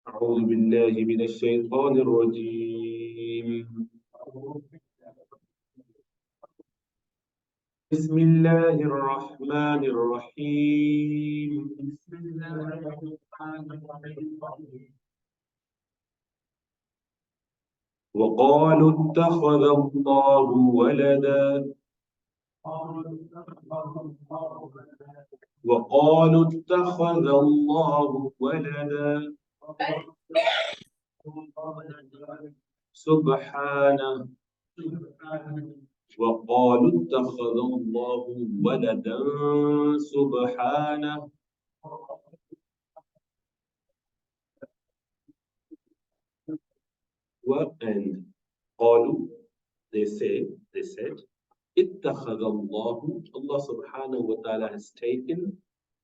أعوذ بالله من الشيطان الرجيم. بسم الله الرحمن الرحيم. وقالوا اتخذ الله ولدا وقالوا اتخذ الله ولدا سبحانه وقالوا اتخذ الله ولدا سبحانه. And قالوا, they said, اتخذ الله, Allah subhanahu wa ta'ala has taken,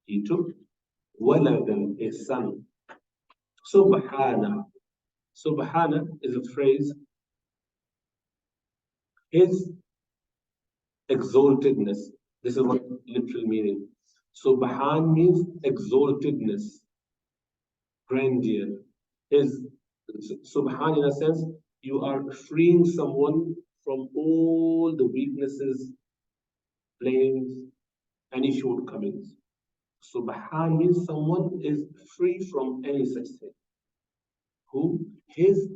he took, waladan, a son. Subhana. Subhana is a phrase, his exaltedness. This is what literal meaning. Subhan means exaltedness, grandeur. His Subhan, in a sense, you are freeing someone from all the weaknesses, blames, any shortcomings. Subhan means someone is free from any such thing. Who? His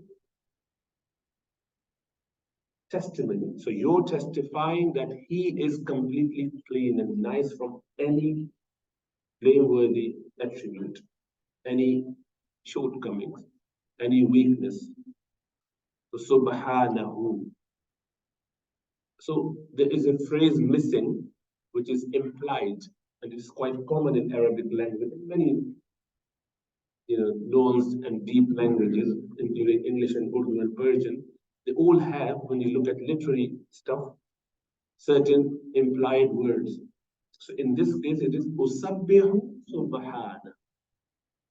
testimony. So you're testifying that he is completely clean and nice from any blameworthy attribute, any shortcomings, any weakness. So subhanahu. So there is a phrase missing, which is implied, and it's quite common in Arabic language. Many, nuanced and deep languages, including English and Urdu and Persian, they all have, when you look at literary stuff, certain implied words. So in this case, it is Usabbihu Subhana.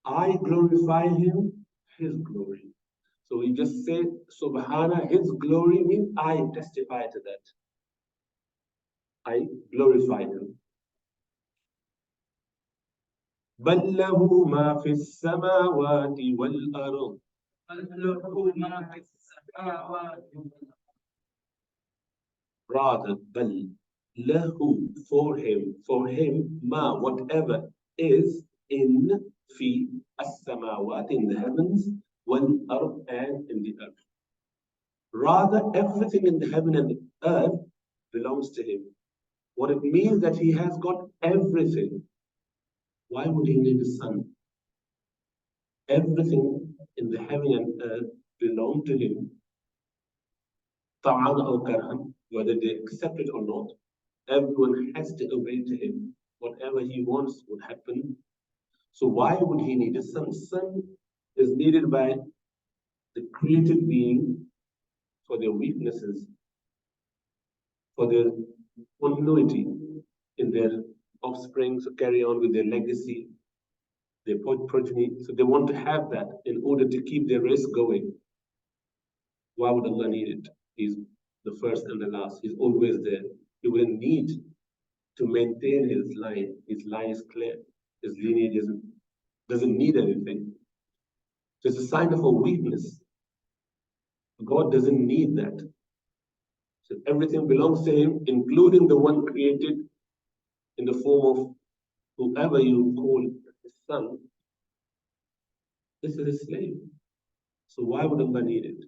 I glorify him, his glory. So we just say Subhana, his glory means I testify to that. I glorify him. بل له ما في السماوات والأرض. Rather, بل له, for him, ma, whatever is in fi as-samawat, in the heavens, wal ard, and in the earth. Rather, everything in the heaven and the earth belongs to him. What it means that he has got everything. Why would he need a son? Everything in the heaven and earth belong to him. Ta'an or karhan, whether they accept it or not, everyone has to obey to him. Whatever he wants would happen. So why would he need a son? Son is needed by the created being for their weaknesses, for their continuity in their offspring, to carry on with their legacy, their progeny. So they want to have that in order to keep their race going. Why would Allah need it? He's the first and the last. He's always there. He wouldn't need to maintain his line. His line is clear. His lineage doesn't need anything. So it's a sign of a weakness. God doesn't need that. So everything belongs to him, including the one created in the form of whoever you call his son. This is a slave. So why would Allah need it?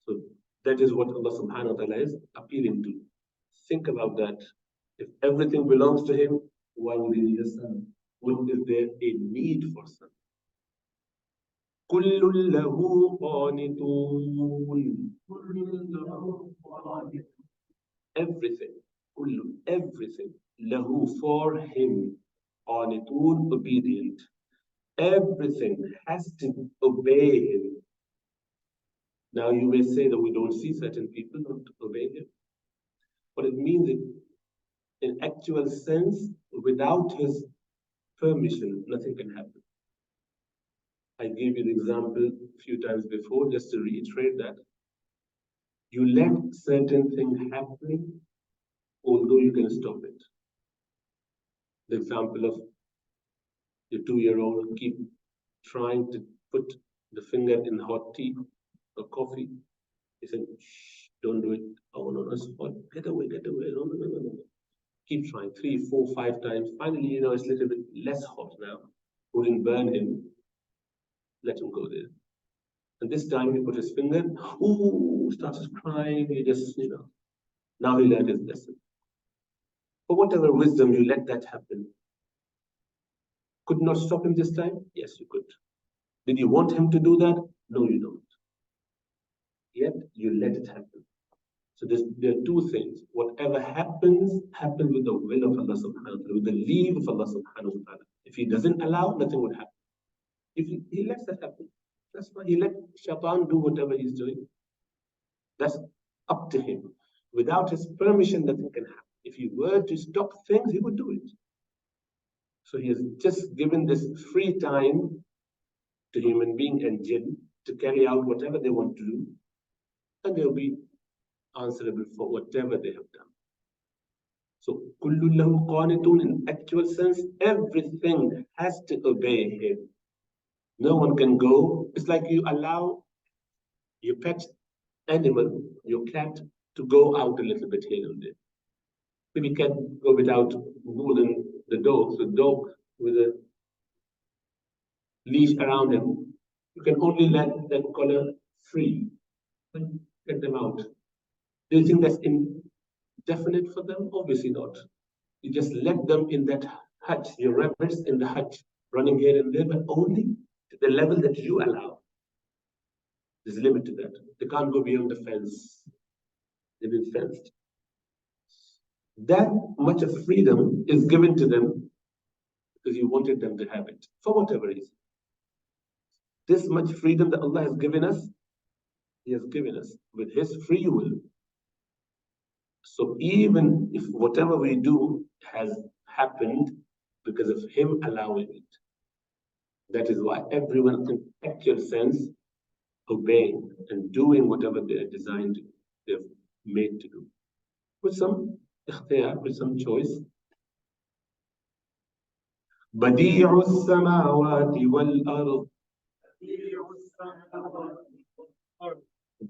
So that is what Allah subhanahu wa ta'ala is appealing to. Think about that. If everything belongs to him, why would he need a son? What is there a need for son? كل له قانتون. Everything, كل, everything, له, for him, قانتون, obedient. Everything has to obey him. Now you may say that we don't see certain people not obey him. But it means that in actual sense, without his permission, nothing can happen. I gave you the example a few times before, just to reiterate that. You let certain things happen, although you can stop it. The example of the 2-year-old keep trying to put the finger in hot tea or coffee. He said, shh, don't do it. Oh, no, no, it's hot. Get away, get away. No, no, no, no, no. Keep trying 3, 4, 5 times. Finally, it's a little bit less hot now. Wouldn't burn him. Let him go there. And this time he put his finger, ooh, starts crying. He just, now he learned his lesson. For whatever wisdom you let that happen. Could not stop him this time? Yes, you could. Did you want him to do that? No, you don't. Yet you let it happen. So there are two things. Whatever happens, happens with the will of Allah subhanahu wa ta'ala, with the leave of Allah subhanahu wa ta'ala. If he doesn't allow, nothing would happen. If he lets that happen, that's why he let Shaitan do whatever he's doing. That's up to him. Without his permission, nothing can happen. If he were to stop things, he would do it. So he has just given this free time to human being and jinn to carry out whatever they want to do, and they'll be answerable for whatever they have done. So, kullu lahu qanitun, in actual sense, everything has to obey him. No one can go. It's like you allow your pet animal, your cat, to go out a little bit here and there. Maybe cat go without holding the dog. So dog with a leash around him, you can only let that collar free and get them out. Do you think that's indefinite for them? Obviously not. You just let them in that hutch, your rabbits in the hutch, running here and there, but only to the level that you allow. There's a limit to that. They can't go beyond the fence. They've been fenced. That much of freedom is given to them because you wanted them to have it, for whatever reason. This much freedom that Allah has given us, He has given us with His free will. So even if whatever we do has happened because of Him allowing it, that is why everyone in actual sense obeying and doing whatever they are designed, they're made to do. With some ikhtiyar, with some choice. بديع السماوات والأرض.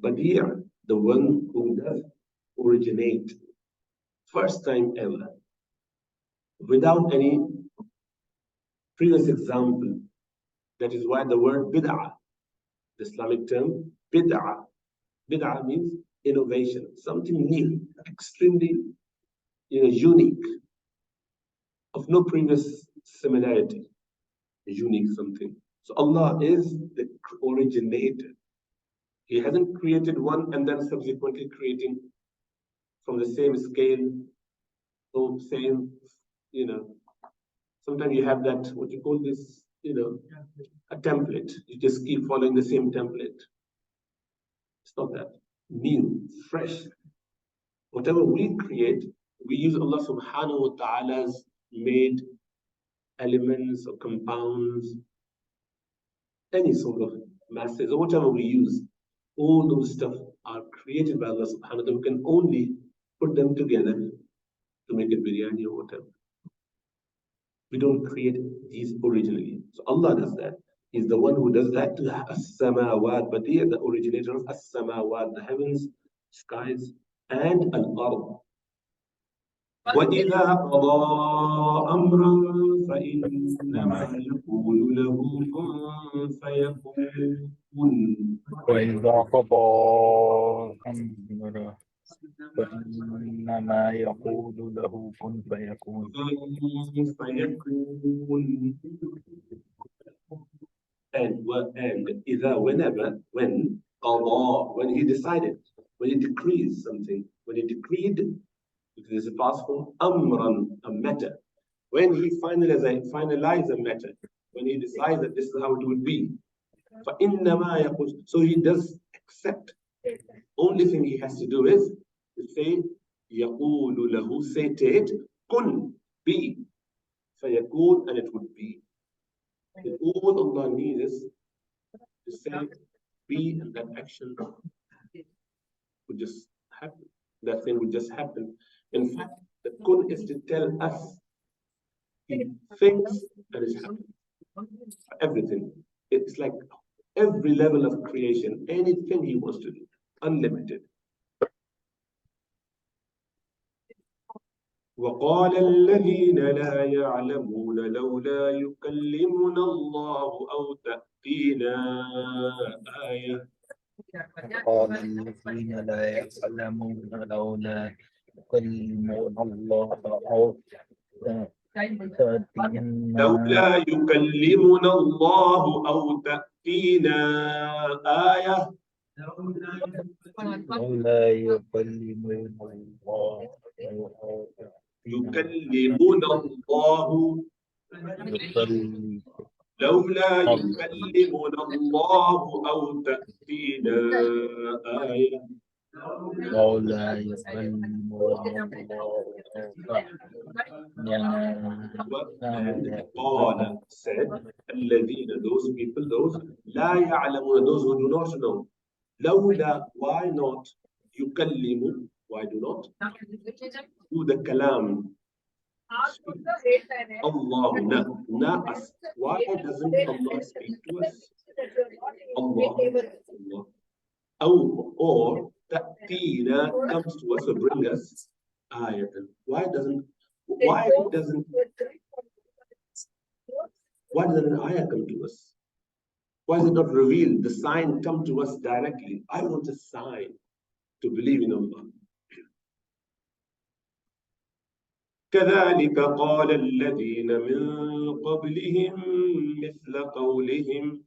Badi', the one who does originate, first time ever, without any previous example. That is why the word bid'ah, the Islamic term, bid'ah. Bid'ah means innovation, something new, extremely unique, of no previous similarity, unique something. So Allah is the originator. He hasn't created one and then subsequently creating from the same scale, or same, sometimes you have that, what you call this, a template. You just keep following the same template. It's not that. New, fresh. Whatever we create, we use Allah subhanahu wa ta'ala's made elements or compounds, any sort of masses or whatever we use. All those stuff are created by Allah subhanahu wa ta'ala. We can only put them together to make it biryani or whatever. We don't create these originally. So Allah does that. He's the one who does that to as-samawat, but here the originator of as-samawat, the heavens, skies, and al-ard. وَإِذَا قَضَى أَمْرًا فَإِنَّمَا يَقُولُ لَهُ كُن فَيَكُونُ. وإذا قضى أمرا فإنما يقول له كن فيكون. And إذا, whenever, when قضى, when he decided, when he decrees something, when he decreed, because there's a past form, amran, a matter. When he finalizes a matter, when he decides that this is how it would be, فَإِنَّمَا يَقُولُ, so he does accept. Only thing he has to do is to say, يَقُولُ لَهُ, say to it, kun, be, فَيَكُونُ, and it would be. And all Allah needs is to say, be, and that action would just happen. That thing would just happen. In fact, the kun is to tell us he thinks that is happening. Everything. It's like every level of creation, anything he wants to do, unlimited. وقال الذين لا يعلمون لولا يكلمنا الله أو تأتينا آية. قال الذين لا يعلمون لولا يكلمنا الله أو تأتينا لولا يكلمنا الله أو تأتينا آية. لولا يكلمنا الله يكلمنا الله لولا يكلمنا الله أو تأتينا آية. لولا يكلمنا And قال said الذين, those people, those لا يعلمون, those who do not know. لولا, why not? يكلم, why do not? Do the kalam. Allah, na us. Why doesn't Allah speak to us? Allah. Or ta'tina comes to us or bring us ayatan. Why doesn't an ayah come to us? Why is it not revealed? The sign come to us directly. I want a sign to believe in Allah. كذلك قال الذين من قبلهم مثل قولهم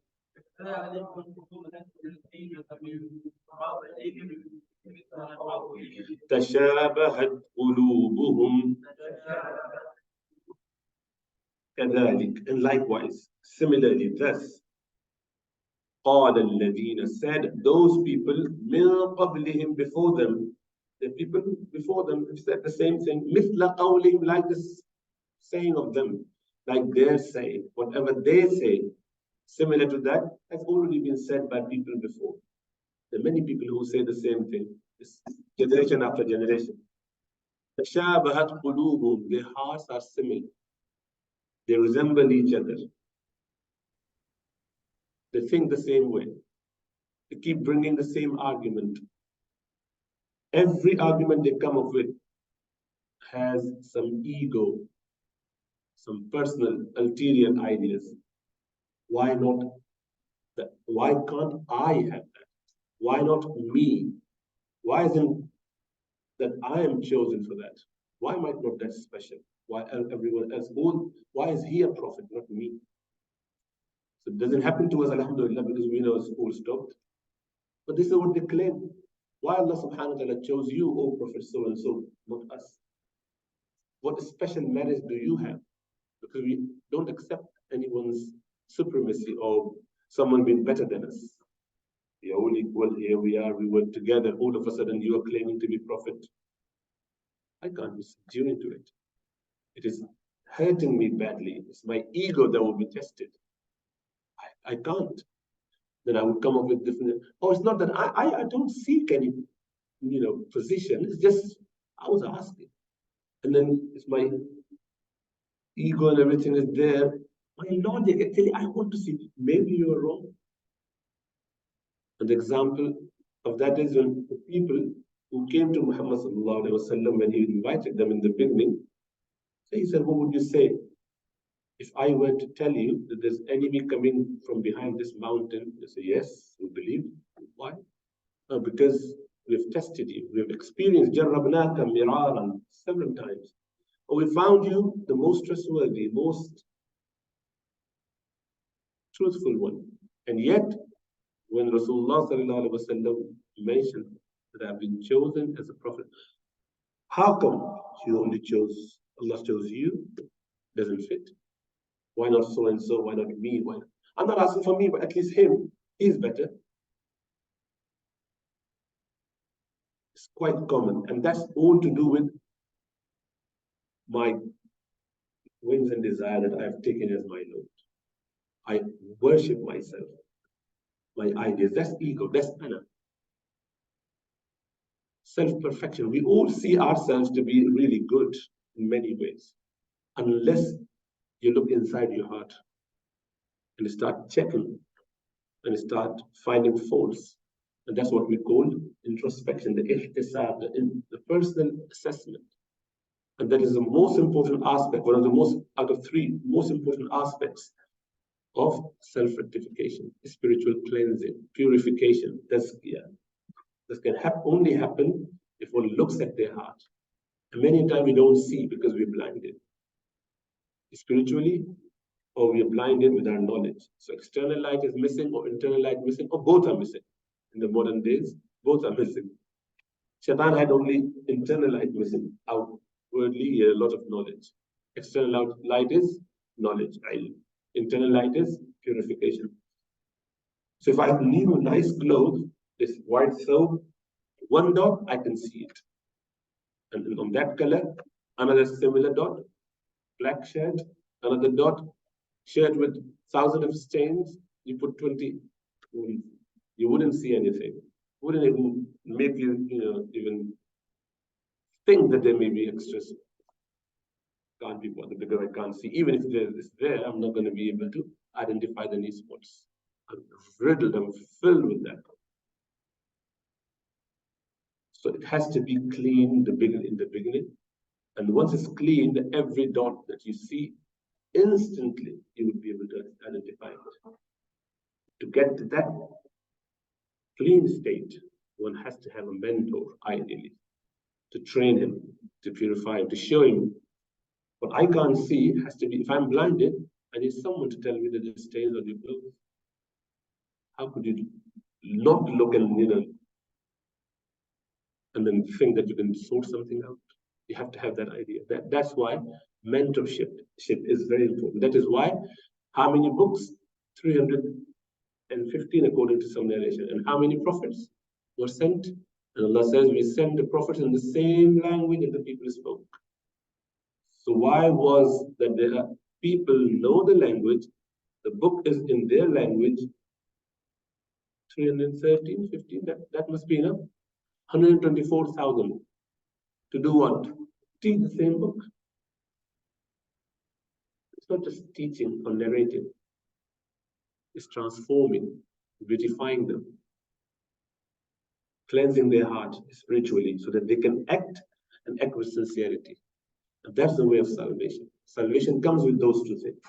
تشابهت قلوبهم كذلك, and likewise, similarly, thus قال الذين, said those people من قبلهم, before them, the people before them have said the same thing, مثل قولهم, like this saying of them, like their saying, whatever they say, similar to that has already been said by people before. There are many people who say the same thing, generation after generation. تشابهت قلوبهم, their hearts are similar. They resemble each other. They think the same way. They keep bringing the same argument. Every argument they come up with has some ego, some personal, ulterior ideas. Why not that? Why can't I have that? Why not me? Why isn't that I am chosen for that? Why am I not that special? Why everyone else? Why is he a prophet, not me? So it doesn't happen to us, alhamdulillah, because we know school stopped. But this is what they claim. Why Allah subhanahu wa ta'ala chose you, O Prophet so and so, not us? What special merits do you have? Because we don't accept anyone's supremacy or someone being better than us. We are all equal, here we are, we work together, all of a sudden you are claiming to be prophet. I can't be subdued to it. It is hurting me badly. It's my ego that will be tested. I can't. Then I would come up with different. Oh, it's not that I don't seek any, position. It's just I was asking, and then it's my ego and everything is there. My logic actually, I want to see. Maybe you are wrong. An example of that is when the people who came to Muhammad sallallahu alaihi wasallam, when he invited them in the beginning, so he said, "What would you say if I were to tell you that there's enemy coming from behind this mountain?" They say, "Yes, we believe." Why? No, because we've tested you. We've experienced jarrabnaka miraran several times. But we found you the most trustworthy, most truthful one. And yet, when Rasulullah sallallahu alaihi wasallam mentioned that I've been chosen as a prophet, how come you only chose, Allah chose you? Doesn't fit. Why not so and so? Why not me? Why not? I'm not asking for me, but at least him, he's better. It's quite common, and that's all to do with my whims and desire that I've taken as my Lord. I worship myself, my ideas. That's ego, that's ana. Self-perfection. We all see ourselves to be really good in many ways, unless you look inside your heart and start checking and start finding faults. And that's what we call introspection, the ihtisab, the personal assessment. And that is the most important aspect, one of the most, out of three most important aspects of self-rectification, spiritual cleansing, purification, tazkiyah. This can only happen if one looks at their heart. And many times we don't see because we're blinded. Spiritually, or we are blinded with our knowledge. So external light is missing, or internal light missing, or both are missing. In the modern days, both are missing. Shaitan had only internal light missing. Outwardly, he had a lot of knowledge. External light is knowledge. Internal light is purification. So if I have new nice clothes, this white soap, one dot, I can see it. And on that color, another similar dot, black shirt, another dot, shirt with thousands of stains, you put 20, you wouldn't see anything. Wouldn't even make you, even think that there may be extras. Can't be bothered because I can't see. Even if it's there, I'm not going to be able to identify the knee spots. I'm riddled, I'm filled with that. So it has to be clean in the beginning. And once it's cleaned, every dot that you see, instantly you will be able to identify it. To get to that clean state, one has to have a mentor, ideally, to train him, to purify him, to show him what I can't see. Has to be, if I'm blinded, I need someone to tell me that there's stains on your clothes. How could you not look and and then think that you can sort something out? You have to have that idea. That's why mentorship is very important. That is why, how many books? 315 according to some narration. And how many prophets were sent? And Allah says, we send the prophets in the same language that the people spoke. So why was that there are people know the language, the book is in their language, 313, 15, that must be enough. 124,000 to do what? Teach the same book. It's not just teaching or narrating. It's transforming, beautifying them, cleansing their heart spiritually so that they can act and act with sincerity. And that's the way of salvation. Salvation comes with those two things.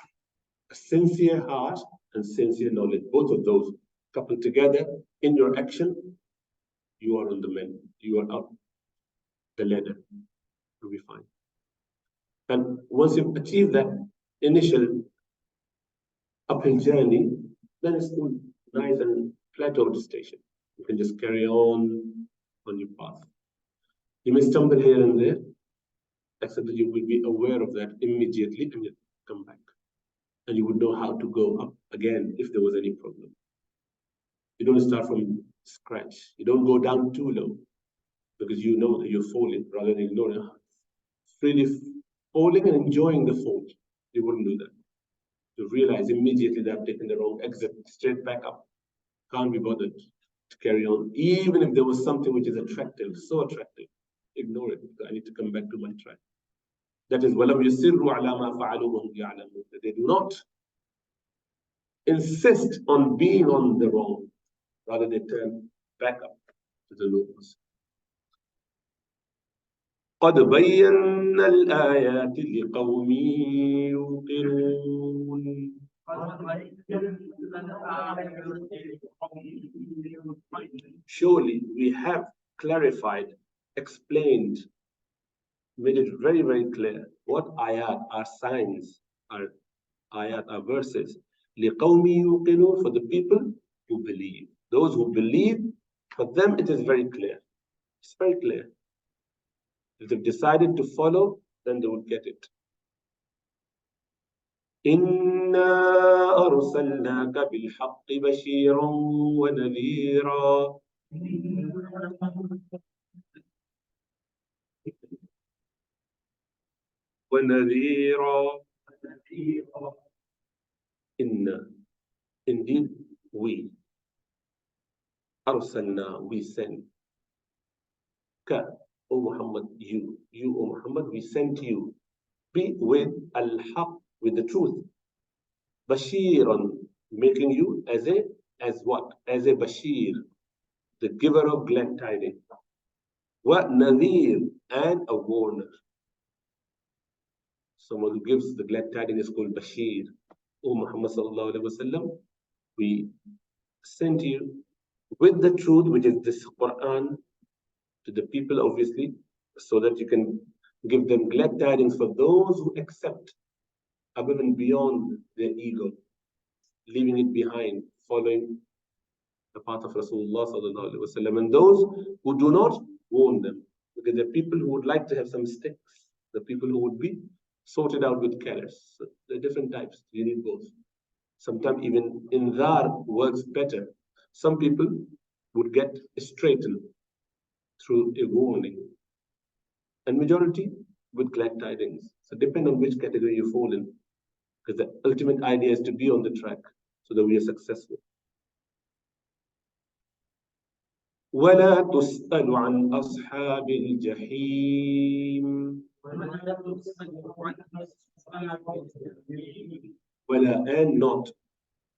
A sincere heart and sincere knowledge. Both of those coupled together in your action, you are on the mend. You are up the ladder. You'll be fine. And once you've achieved that initial uphill journey, then it's nice and plateaued station. You can just carry on your path. You may stumble here and there, except that you will be aware of that immediately and you come back. And you would know how to go up again if there was any problem. You don't start from scratch. You don't go down too low because you know that you're falling rather than ignoring it. Freely falling and enjoying the fall. You wouldn't do that. You realize immediately that I've taken the wrong exit, straight back up. Can't be bothered to carry on. Even if there was something which is attractive, so attractive, ignore it. I need to come back to my track. That is, وَلَمْ يُسِرُّوا عَلَى مَا فَعَلُوا وَهُمْ يَعْلَمُونَ. They do not insist on being on the wrong. Rather, they turn back up to the lowest. قَدْ بَيَّنَّا الْآيَاتِ لِقَوْمٍ يُوقِنُونَ. Surely we have clarified, explained, made it very, very clear what ayat are signs, are ayat are verses. لِقَوْمٍ يُوقِنُونَ, for the people who believe. Those who believe, for them it is very clear. It's very clear. If they've decided to follow, then they would get it. إِنَّا أَرْسَلْنَاكَ بِالْحَقِّ بَشِيرًا وَنَذِيرًا. وَنَذِيرًا. Indeed, we. أَرْسَلْنَا, we send. Ka, O Muhammad, you, O Muhammad, we sent you. Be with al-haq, with the truth. Bashiran, making you as a as what? As a Bashir, the giver of glad tidings. What? Nadir, and a warner. Someone who gives the glad tidings is called Bashir. O Muhammad sallallahu alaihi wasallam, we sent you with the truth, which is this Quran, to the people, obviously, so that you can give them glad tidings for those who accept above and beyond their ego, leaving it behind, following the path of Rasulullah sallallahu alaihi wasallam, and those who do not, warn them, because there are people who would like to have some sticks, the people who would be sorted out with carrots. So there are different types. You need both. Sometimes even inzar works better. Some people would get straightened through a warning, and majority with glad tidings. So depend on which category you fall in, because the ultimate idea is to be on the track so that we are successful. ولا تسأل عن أصحاب الجحيم. ولا, and not.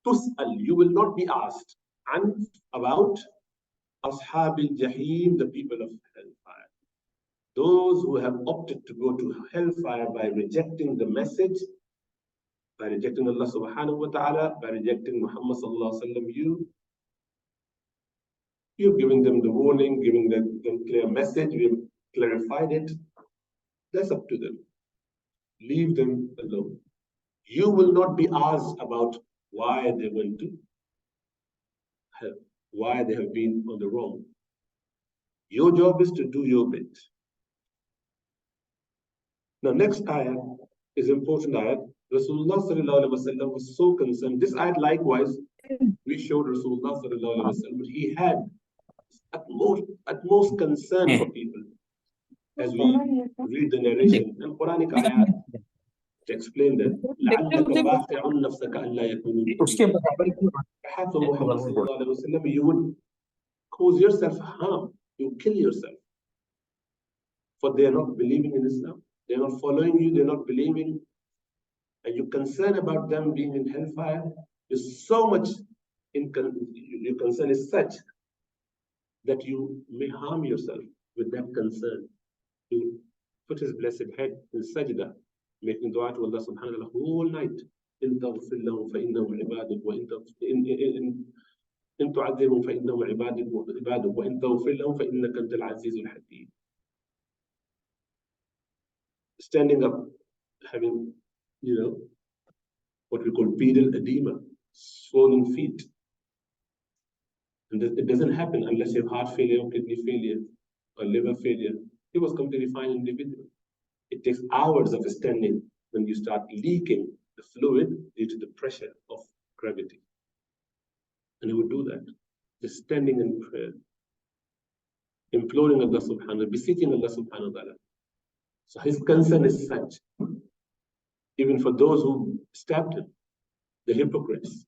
تسأل, you will not be asked. عن, about أصحاب الجحيم, the people of hellfire. Those who have opted to go to hellfire by rejecting the message, by rejecting Allah subhanahu wa ta'ala, by rejecting Muhammad sallallahu alaihi wasallam, you've given them the warning, giving them clear message, we've clarified it. That's up to them. Leave them alone. You will not be asked about why they went to hell, why they have been on the wrong. Your job is to do your bit. Now, next ayah is important ayah. Rasulullah sallallahu alaihi wasallam was so concerned. This ayah, likewise, we showed Rasulullah sallallahu alaihi wasallam, he had utmost concern for people. As we read the narration and Quranic ayat to explain that, perhaps, O Muhammad sallallahu alaihi wasallam, you would cause yourself harm, you kill yourself, for they are not believing in Islam, they are not following you, they are not believing, and you're concerned about them being in hellfire. There's so much your concern is such that you may harm yourself with that concern. He would put his blessed head in sajda, making dua to Allah subhanahu wa ta'ala whole night. إن تغفر لهم فإنهم عبادك إن تعذبهم فإنهم عبادك وإن تغفر لهم فإنك أنت العزيز الحكيم. Standing up, having, what we call pedal edema, swollen feet. And it doesn't happen unless you have heart failure or kidney failure or liver failure. He was completely fine individual. It takes hours of standing when you start leaking the fluid due to the pressure of gravity. And he would do that, just standing in prayer, imploring Allah subhanahu wa ta'ala, beseeching Allah subhanahu wa ta'ala. So his concern is such, even for those who stabbed him, the hypocrites.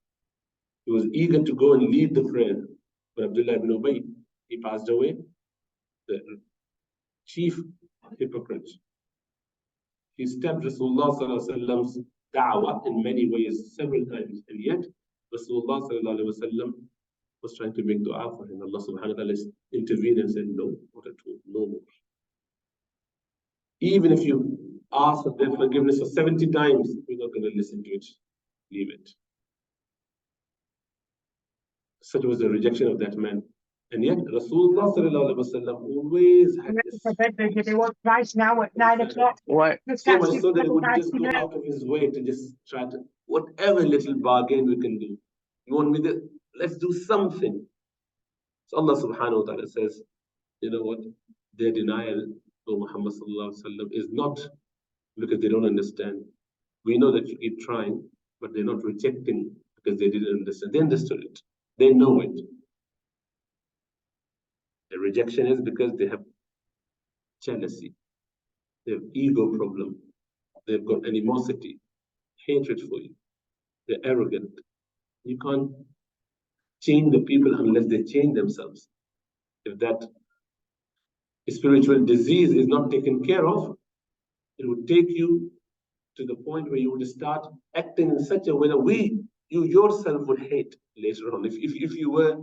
He was eager to go and lead the prayer. But Abdullah ibn Ubay, he passed away, the chief hypocrite. He stabbed Rasulullah sallallahu alaihi wasallam's da'wah in many ways, several times, and yet Rasulullah sallallahu alaihi wasallam was trying to make dua for him. Allah subhanahu wa ta'ala intervened and said, no, not at all, no more. Even if you ask for their forgiveness for 70 times, we're not going to listen to it. Leave it. Such was the rejection of that man. And yet, Rasulullah sallallahu alaihi wasallam always had this. They want price now at 9 o'clock. What? So much so that he would just go out of his way to just try to, whatever little bargain we can do. You want me to, let's do something. So Allah subhanahu wa ta'ala says, you know what? Their denial of Muhammad sallallahu alaihi wasallam is not because they don't understand. We know that you keep trying, but they're not rejecting because they didn't understand. They understood it. They know it. The rejection is because they have jealousy, they have ego problem, they've got animosity, hatred for you, they're arrogant. You can't change the people unless they change themselves. If that spiritual disease is not taken care of, it would take you to the point where you would start acting in such a way that we you yourself would hate later on. If you were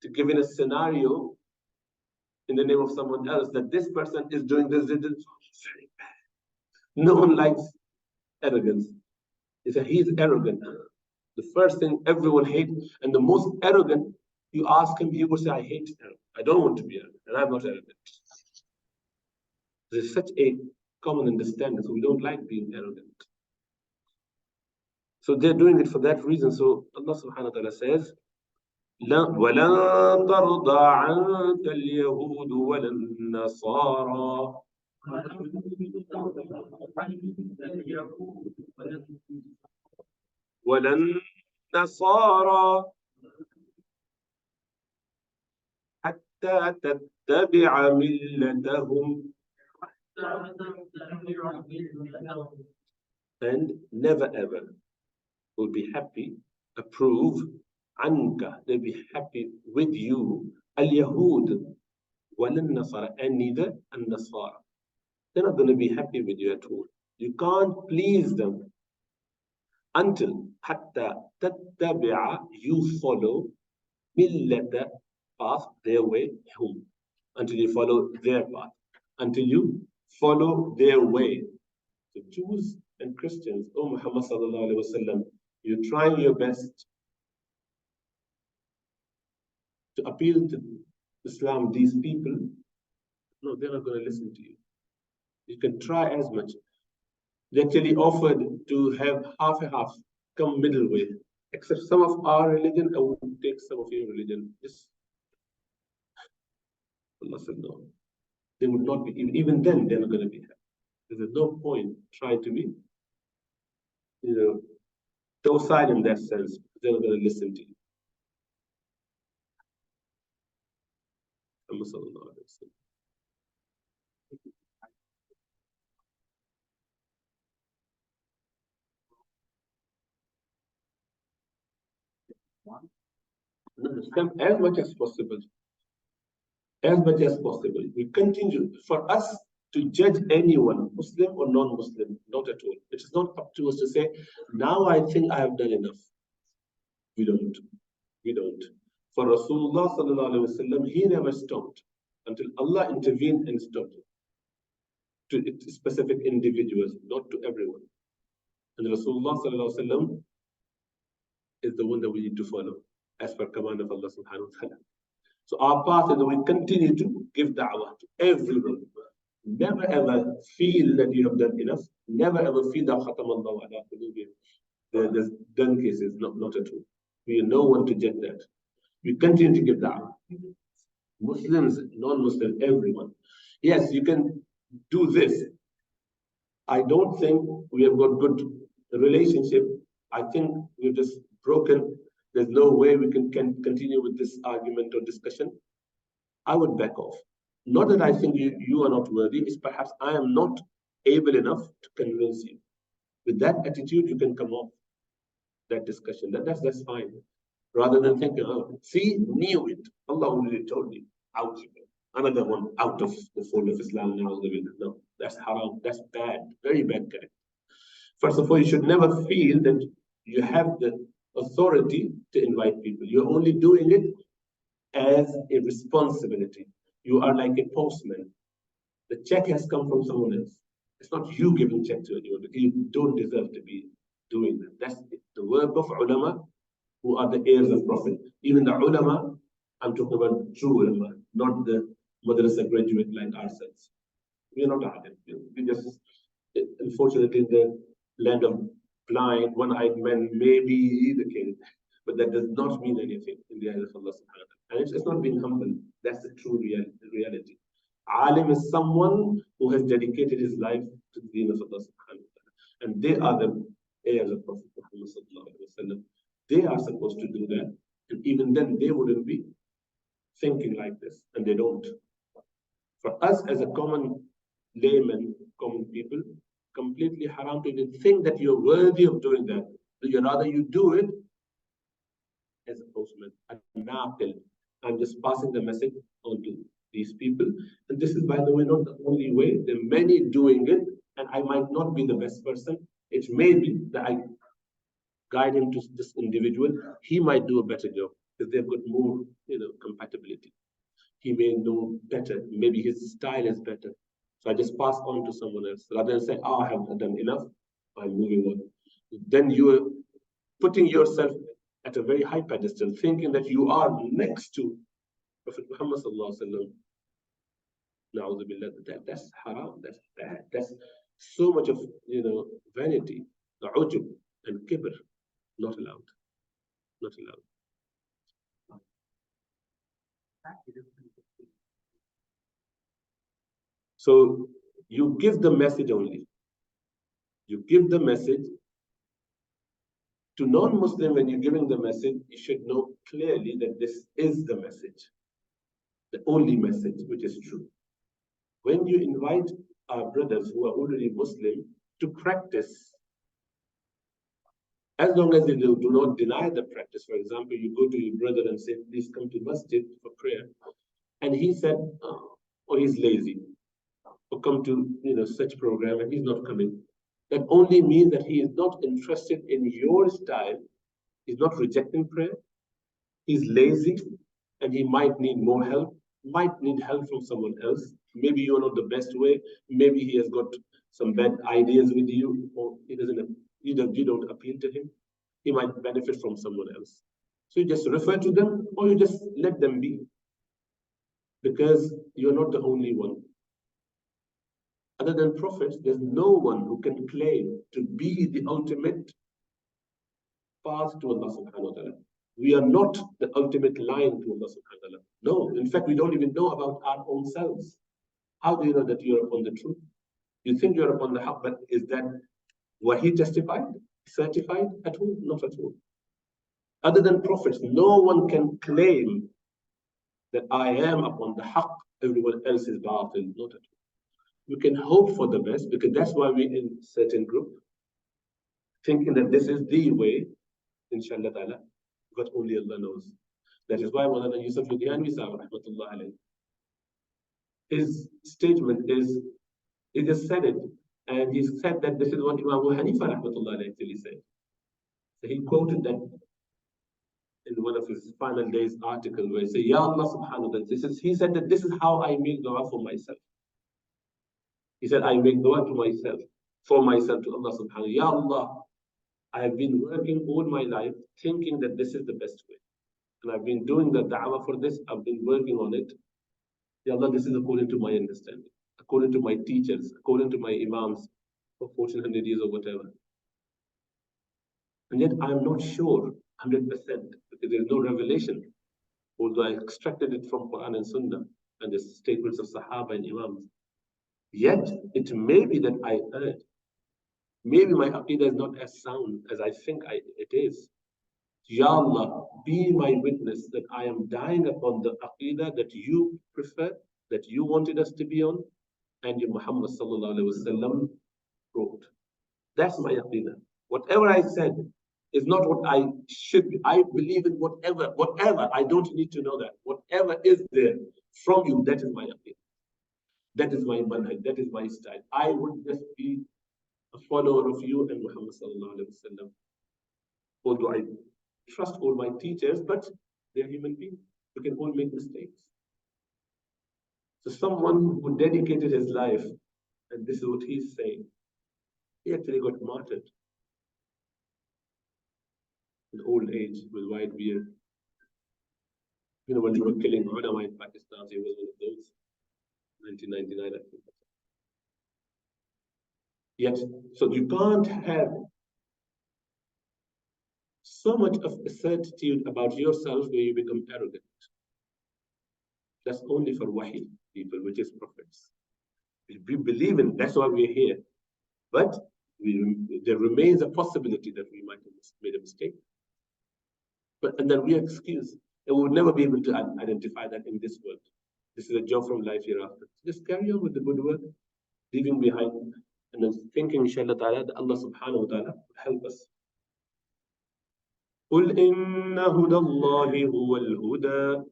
to give in a scenario in the name of someone else that this person is doing this, very bad. No one likes arrogance. They say he's arrogant. The first thing everyone hates, and the most arrogant, you ask him, he will say, I hate arrogance. I don't want to be arrogant, and I'm not arrogant. There's such a common understanding, so we don't like being arrogant. So they're doing it for that reason. So Allah subhanahu wa ta'ala says, وَلَن تَرْضَى عَنْكَ الْيَهُودُ وَلَا النَّصَارَى وَلَا النَّصَارَى حَتَّى تَتَّبِعَ مِلَّتَهُمْ. And never ever will be happy, approve, anka, they'll be happy with you, al-Yahud, wal-Nasara, and neither al-Nasara. They're not going to be happy with you at all. You can't please them until hatta tattabi'a, you follow millata, path, their way, whom, until you follow their path, until you follow their way. The Jews and Christians, oh Muhammad sallallahu alaihi wasallam, you're trying your best to appeal to Islam, these people, no, they're not going to listen to you. You can try as much. They actually offered to have half and half, come middle way. Except some of our religion, I will take some of your religion. Yes. Allah said no. They would not be, even then, they're not going to be happy. There's no point trying to be, docile in that sense. They're not going to listen to you. As much as possible. As much as possible. We continue. For us to judge anyone, Muslim or non-Muslim, not at all. It is not up to us to say, now I think I have done enough. We don't. We don't. For Rasulullah sallallahu alaihi wasallam, he never stopped until Allah intervened and stopped to specific individuals, not to everyone. And Rasulullah sallallahu alaihi wasallam is the one that we need to follow as per command of Allah subhanahu wa ta'ala. So our path is that we continue to give da'wah to everyone. Never ever feel that you have done enough. Never ever feel that khatam Allah ala qulubihim. There's done cases, not at all. We are no one to judge that. We continue to give da'wah. Muslims, non-Muslims, everyone. Yes, you can do this. I don't think we have got good relationship. I think we've just broken. There's no way we can continue with this argument or discussion. I would back off. Not that I think you are not worthy, it's perhaps I am not able enough to convince you. With that attitude, you can come off that discussion. That's fine. Rather than thinking, oh, see, knew it. Allah already told me. Out. Another one out of the fold of Islam. No, that's haram. That's bad. Very bad character. First of all, you should never feel that you have the authority to invite people. You're only doing it as a responsibility. You are like a postman. The check has come from someone else. It's not you giving check to anyone. You don't deserve to be doing that. That's the work of ulama, who are the heirs of Prophet. Even the ulama, I'm talking about true ulama, not the madrasa graduate like ourselves. We are not alim. We just, unfortunately, in the land of blind, one-eyed men may be the king, but that does not mean anything in the eyes of Allah subhanahu wa ta'ala. And it's not being humble. That's the true reality. Alim is someone who has dedicated his life to the deen of Allah subhanahu wa ta'ala. And they are the heirs of Prophet Muhammad sallallahu alaihi wasallam. They are supposed to do that. And even then, they wouldn't be thinking like this. And they don't. For us as a common layman, common people, completely haram to even think that you're worthy of doing that. So rather you do it as a postman, a naqil. I'm just passing the message on to these people. And this is, by the way, not the only way. There are many doing it, and I might not be the best person. It may be that guide him to this individual, he might do a better job because they've got more, compatibility. He may know better. Maybe his style is better. So I just pass on to someone else rather than say, "Oh, I have done enough. I'm moving on." Then you are putting yourself at a very high pedestal, thinking that you are next to Prophet Muhammad sallallahu alaihi wasallam. That's haram. That's bad. That's so much of vanity, the ujub and kibr. Not allowed. Not allowed. So you give the message only. You give the message to non-Muslim. When you're giving the message, you should know clearly that this is the message, the only message which is true. When you invite our brothers who are already Muslim to practice, as long as they do not deny the practice. For example, you go to your brother and say, "Please come to masjid for prayer," and he said, "Oh, he's lazy," or "Come to such program," and he's not coming. That only means that he is not interested in your style. He's not rejecting prayer. He's lazy, and he might need more help. Might need help from someone else. Maybe you're not the best way. Maybe he has got some bad ideas with you, or he doesn't. You don't appeal to him. He might benefit from someone else. So you just refer to them, or you just let them be, because you're not the only one. Other than prophets, there's no one who can claim to be the ultimate path to Allah subhanahu wa ta'ala. We are not the ultimate line to Allah subhanahu wa ta'ala. No, in fact, we don't even know about our own selves. How do you know that you're upon the truth? You think you're upon the haqq, but is that wahi testified, certified at all? Not at all. Other than prophets, no one can claim that I am upon the haqq, everyone else is batil, not at all. We can hope for the best, because that's why we're in certain group, thinking that this is the way, inshallah ta'ala, but only Allah knows. That is why Mawlana Yusuf Ludhianwi Sahib, rahmatullah alayhi, his statement is, he just said it, and he said that this is what Imam Abu Hanifa rahmatullah alayhi actually said. So he quoted that in one of his final days article where he said, Ya Allah subhanahu wa ta'ala, he said that this is how I make dua for myself. He said, I make dua to myself, for myself, to Allah subhanahu wa ta'ala. Ya Allah, I have been working all my life thinking that this is the best way. And I've been doing the da'wah for this, I've been working on it. Ya Allah, this is according to my understanding, according to my teachers, according to my imams for 1400 years or whatever. And yet I'm not sure 100% because there is no revelation, although I extracted it from Quran and Sunnah and the statements of Sahaba and Imams. Yet it may be that I heard, maybe my aqidah is not as sound as I think it is. Ya Allah, be my witness that I am dying upon the aqidah that you prefer, that you wanted us to be on, and your Muhammad sallallahu alaihi wasallam wrote. That's my aqidah. Whatever I said is not what I should be. I believe in whatever, I don't need to know that. Whatever is there from you, that is my aqidah. That is my manhaj, that is my style. I would just be a follower of you and Muhammad sallallahu alaihi wasallam. Although I trust all my teachers, but they're human beings. We can all make mistakes. So someone who dedicated his life, and this is what he's saying, he actually got martyred in old age with white beard. When they were killing ulama in Pakistan, he was one of those. 1999, I think. Yet, so you can't have so much of a certitude about yourself where you become arrogant. That's only for wahi people, which is prophets. We believe in, that's why we're here. But there remains a possibility that we might have made a mistake. And then we excuse. And we would never be able to identify that in this world. This is a job from life hereafter. Just carry on with the good work, leaving behind, and then thinking, inshallah ta'ala, that Allah subhanahu wa ta'ala will help us. قُلْ إِنَّ هُدَى اللَّهِ هُوَ الْهُدَى.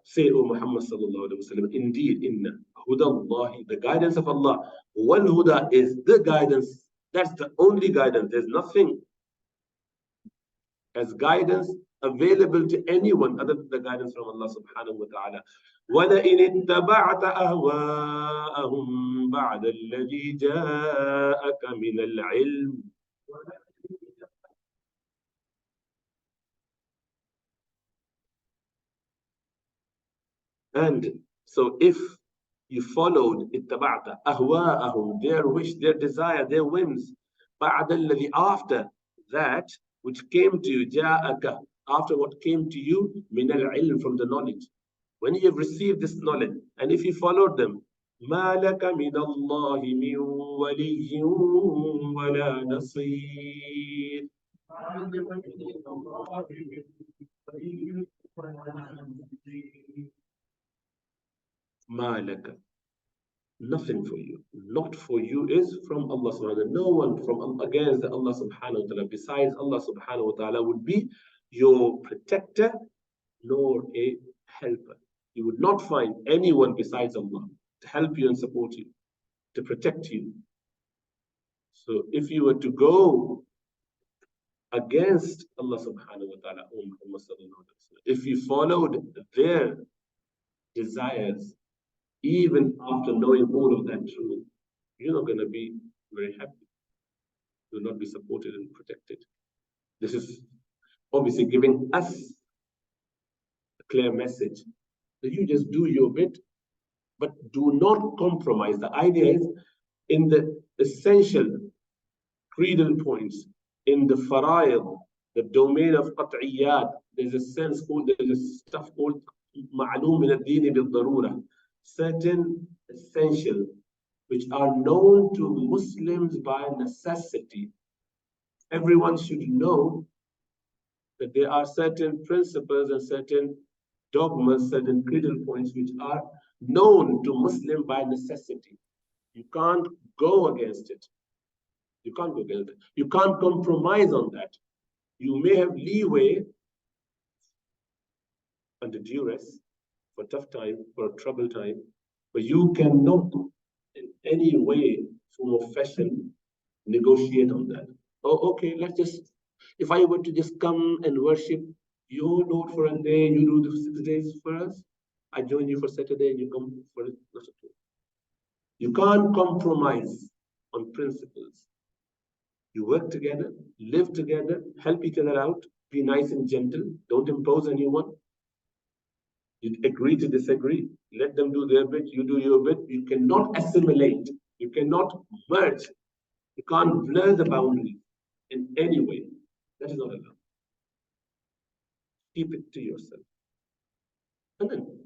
Say, O Muhammad sallallahu alayhi wa sallam, indeed, inna huda Allah, the guidance of Allah, wal huda is the guidance That's the only guidance. There's nothing as guidance available to anyone other than the guidance from Allah subhanahu wa ta'ala. وَلَئِنِ اتَّبَعْتَ أَهْوَاءَهُمْ بَعْدَ الَّذِي جَاءَكَ مِنَ الْعِلْمِ. And so if you followed اتبعت أهواءهم, their wish, their desire, their whims, بعد الذي, after that which came to you, جاءك, after what came to you, من العلم, from the knowledge. When you have received this knowledge, and if you followed them, ما لك من الله من ولي ولا نصير. ما لك, nothing for you. Not for you is from Allah subhanahu wa ta'ala. No one from against Allah subhanahu wa ta'ala besides Allah subhanahu wa ta'ala would be your protector nor a helper. You would not find anyone besides Allah to help you and support you, to protect you. So if you were to go against Allah subhanahu wa ta'ala, if you followed their desires, even after knowing all of that truth, you're not going to be very happy. You'll not be supported and protected. This is obviously giving us a clear message that you just do your bit, but do not compromise. The idea is in the essential creedal points, in the fara'id, the domain of qat'iyyat, there's a stuff called ma'loom min ad-din bil-darura, certain essential which are known to Muslims by necessity. Everyone should know that there are certain principles and certain dogmas, certain creedal points which are known to Muslim by necessity. You can't go against it. You can't go against it. You can't compromise on that. You may have leeway under duress for tough time, for a troubled time, but you cannot in any way, form of fashion, negotiate on that. Oh, okay, let's just, if I were to just come and worship your Lord for a day, you do the 6 days for us, I join you for Saturday and you come for it. You can't compromise on principles. You work together, live together, help each other out, be nice and gentle, don't impose anyone. You agree to disagree. Let them do their bit, you do your bit. You cannot assimilate. You cannot merge. You can't blur the boundaries in any way. That is not allowed. Keep it to yourself. And then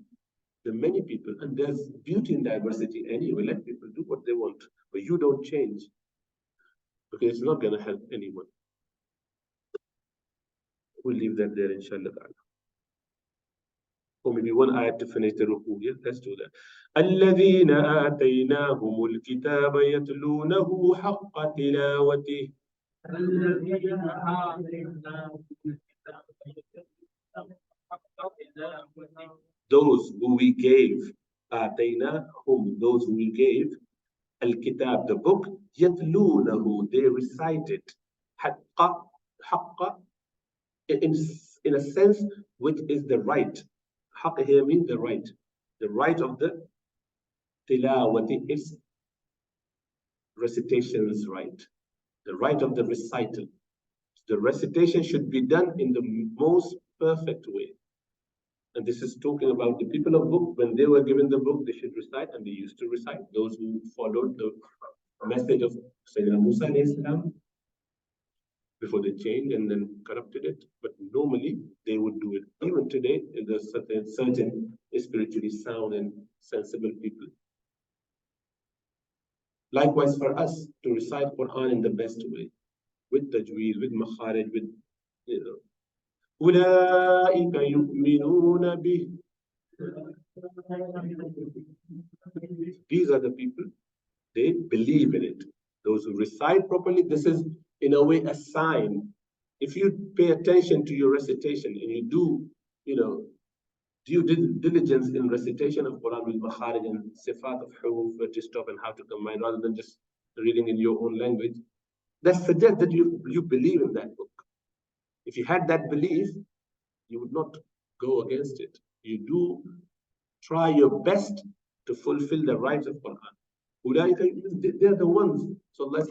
there are many people, and there's beauty in diversity anyway. Let people do what they want, but you don't change, because it's not going to help anyone. We'll leave that there, inshallah. Or maybe one ayat to finish the ruku. Yeah, let's do that. الذين آتيناهم الكتاب يتلونه حق تلاوته. Those who we gave, آتيناهم, those who we gave, الكتاب, the book, يتلونه, they recite it. حق, in a sense, which is the right. Haqq here means the right. The right of the tilawati is recitation's right. The right of the recital. The recitation should be done in the most perfect way. And this is talking about the people of book. When they were given the book, they should recite, and they used to recite. Those who followed the message of Sayyidina Musa alayhi salam, before they changed and then corrupted it. But normally they would do it. Even today, there's certain spiritually sound and sensible people. Likewise for us to recite Quran in the best way, with tajweed, with makharij, with, أُولَٰئِكَ يُؤْمِنُونَ بِهِ. These are the people, they believe in it. Those who recite properly, this is in a way a sign. If you pay attention to your recitation and you do, due diligence in recitation of Quran with makharij and sifat of huruf, where to stop and how to combine, rather than just reading in your own language, that suggests that you believe in that book. If you had that belief, you would not go against it. You do try your best to fulfill the rights of Quran. They're the ones. So Allah is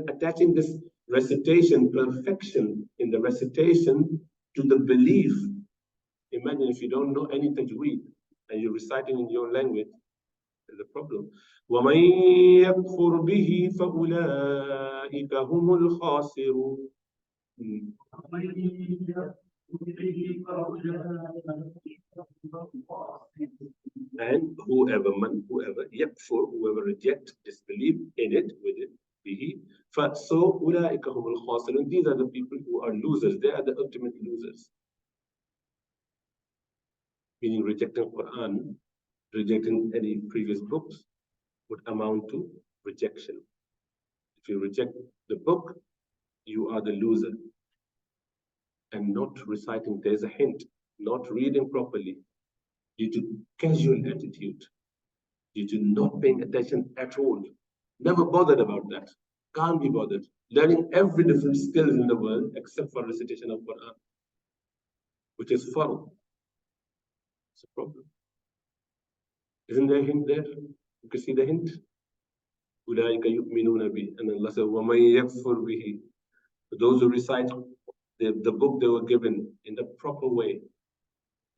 attaching this recitation, perfection in the recitation, to the belief. Imagine if you don't know any tajweed and you're reciting in your language, there's a problem. وَمَن يَكْفُرْ بِهِ فَأُولَٰئِكَ هُمُ الْخَاسِرُونَ. And whoever yakfur, whoever reject, disbelieve in it, with it, bihi, so أُولَٰئِكَ هُمُ الْخَاسِرُونَ. These are the people who are losers. They are the ultimate losers. Meaning rejecting Quran, rejecting any previous books would amount to rejection. If you reject the book, you are the loser. And not reciting, there's a hint, not reading properly, due to casual attitude, due to not paying attention at all, never bothered about that, can't be bothered, learning every different skills in the world except for recitation of Quran, which is fard. It's a problem. Isn't there a hint there? You can see the hint. أُولَٰئِكَ يُؤْمِنُونَ بِهِ. And Allah says, وَمَن يَكْفُرْ بِهِ. Those who recite the book they were given in the proper way,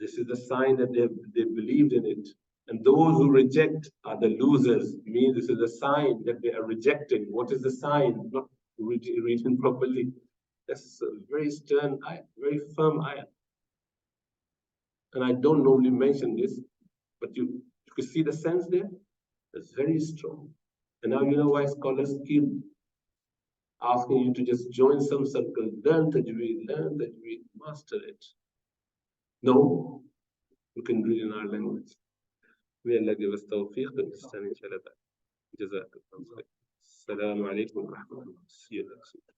this is the sign that they believed in it. And those who reject are the losers. Means this is a sign that they are rejecting. What is the sign? Not reading properly. That's a very stern ayah, very firm ayah. And I don't normally mention this, but you can see the sense there. It's very strong. And now you know why scholars keep asking you to just join some circle, learn tajweed, master it. No, you can read in our language. May Allah give us tawfiq to understand inshallah. Jazakallah. Assalamu alaikum wa rahmatullah. See you next week.